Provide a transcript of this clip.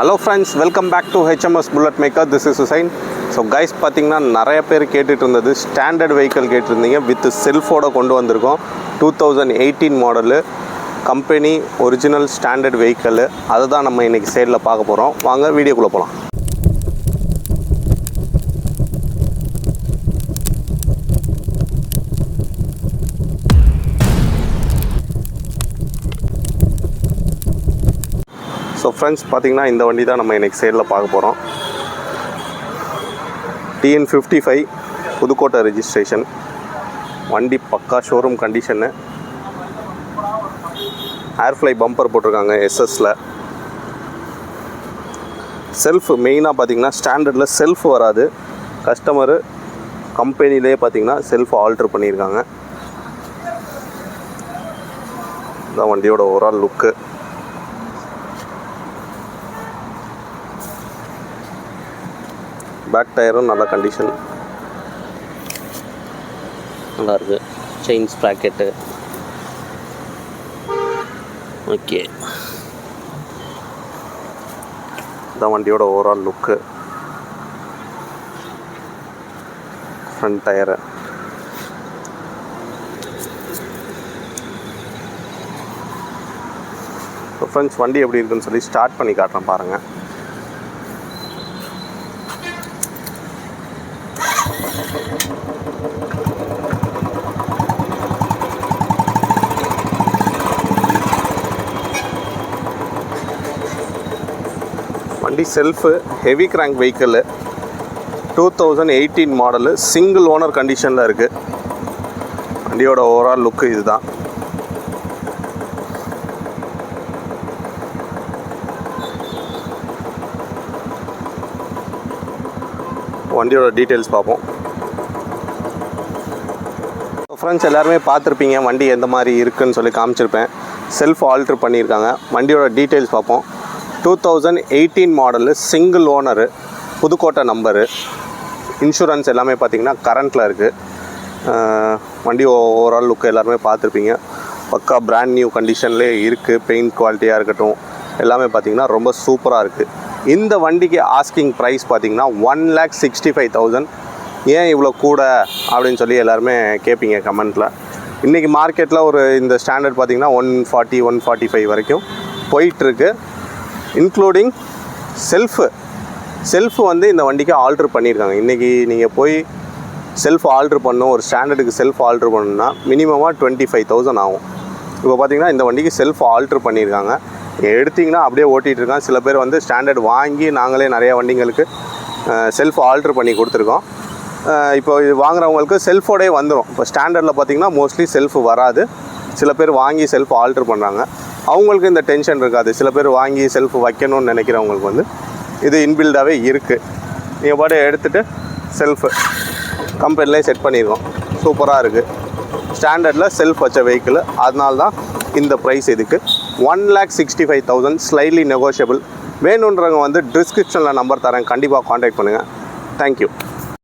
Hello friends, welcome back to HMS Bullet Maker. This is Hussain. So guys, பார்த்தீங்கன்னா நிறைய பேர் கேட்டுட்டு இருந்தது ஸ்டாண்டர்ட் வெஹிக்கிள் கேட்டிருந்தீங்க வித் செல்ஃபோட கொண்டு வந்திருக்கோம். 2018 model company original standard vehicle. அதை தான் நம்ம இன்றைக்கி சேலில் பார்க்க போகிறோம். வாங்க வீடியோக்குள்ளே போகலாம். ஸோ ஃப்ரெண்ட்ஸ், பார்த்திங்கன்னா இந்த வண்டி தான் நம்ம இன்றைக்கி சேலில் பார்க்க போகிறோம். TN55 புதுக்கோட்டை ரெஜிஸ்ட்ரேஷன் வண்டி, பக்கா ஷோரூம் கண்டிஷனு. ஏர்ஃப்ளை பம்பர் போட்டிருக்காங்க எஸ்எஸில். செல்ஃப் மெயினாக பார்த்திங்கன்னா ஸ்டாண்டர்டில் செல்ஃப் வராது. கஸ்டமரு கம்பெனிலே பார்த்திங்கன்னா செல்ஃப் ஆல்ட்ரு பண்ணியிருக்காங்க. இதுதான் வண்டியோட ஓவரால் லுக்கு. பேக் டயரும் நல்ல கண்டிஷன், நல்லாயிருக்கு. Chain sprocket okay. இதான் வண்டியோட ஓவரால் லுக்கு. ஃப்ரண்ட் டயரு, ஃப்ரெண்ட்ஸ் வண்டி எப்படி இருக்குன்னு சொல்லி ஸ்டார்ட் பண்ணி காட்டுறேன் பாருங்கள். வண்டி shelf, heavy crank vehicle, 2018 model, single owner கண்டிஷனில் இருக்குது. வண்டியோட ஓவரால் லுக்கு இதுதான். வண்டியோட டீட்டெயில்ஸ் பார்ப்போம். ஃப்ரெண்ட்ஸ், எல்லாருமே பார்த்துருப்பீங்க வண்டி எந்த மாதிரி இருக்குதுன்னு சொல்லி காமிச்சிருப்பேன். செல்ஃப் ஆல்ட்ரு பண்ணியிருக்காங்க. வண்டியோட டீட்டெயில்ஸ் பார்ப்போம். 2018 model, single owner, Pudukkottai number. Insurance எல்லாமே பார்த்திங்கன்னா கரண்ட்டில் இருக்குது. வண்டி ஓவரால் லுக்கு எல்லாருமே பார்த்துருப்பீங்க. பக்கா பிராண்ட் நியூ கண்டிஷன்லேயே இருக்குது. பெயிண்ட் குவாலிட்டியாக இருக்கட்டும் எல்லாமே பார்த்திங்கன்னா ரொம்ப சூப்பராக இருக்குது. இந்த வண்டிக்கு ஆஸ்கிங் ப்ரைஸ் பார்த்திங்கன்னா 1,65,000. ஏன் இவ்வளோ கூட அப்படின்னு சொல்லி எல்லாருமே கேட்பீங்க கமெண்ட்டில். இன்றைக்கி மார்க்கெட்டில் ஒரு இந்த ஸ்டாண்டர்ட் பார்த்திங்கன்னா 140, 145 வரைக்கும் போயிட்டுருக்கு. இன்க்ளூடிங் செல்ஃபு வந்து இந்த வண்டிக்கு ஆல்ட்ரு பண்ணியிருக்காங்க. இன்றைக்கி நீங்கள் போய் செல்ஃப் ஆல்ட்ரு பண்ணணும், ஒரு ஸ்டாண்டர்டுக்கு செல்ஃப் ஆல்ட்ரு பண்ணணுன்னா மினிமமாக 25,000 ஆகும். இப்போ பார்த்திங்கன்னா இந்த வண்டிக்கு செல்ஃப் ஆல்ட்ரு பண்ணியிருக்காங்க. எடுத்திங்கன்னா அப்படியே ஓட்டிகிட்டு இருக்காங்க. சில பேர் வந்து ஸ்டாண்டர்ட் வாங்கி நாங்களே நிறையா வண்டிங்களுக்கு செல்ஃப் ஆல்ட்ரு பண்ணி கொடுத்துருக்கோம். இப்போ இது வாங்குறவங்களுக்கு செல்ஃபோடே வந்துடும். இப்போ ஸ்டாண்டர்டில் பார்த்திங்கன்னா மோஸ்ட்லி செல்ஃப் வராது. சில பேர் வாங்கி செல்ஃப் ஆல்ட்ரு பண்ணுறாங்க. அவங்களுக்கு இந்த டென்ஷன் இருக்காது. சில பேர் வாங்கி செல்ஃப் வைக்கணும்னு நினைக்கிறவங்களுக்கு வந்து இது இன்பில்டாகவே இருக்குது. நீங்கள் பாட்டு எடுத்துகிட்டு செல்ஃபு கம்பெனிலே செட் பண்ணியிருக்கோம். சூப்பராக இருக்குது. ஸ்டாண்டர்டில் செல்ஃப் வச்ச வெஹிக்கிள். அதனால தான் இந்த ப்ரைஸ் இதுக்கு 1,65,000. Slightly negotiable. வேணுன்றவங்க வந்து டிஸ்கிரிப்ஷனில் நம்பர் தரேன், கண்டிப்பாக காண்டாக்ட் பண்ணுங்கள். தேங்க்யூ.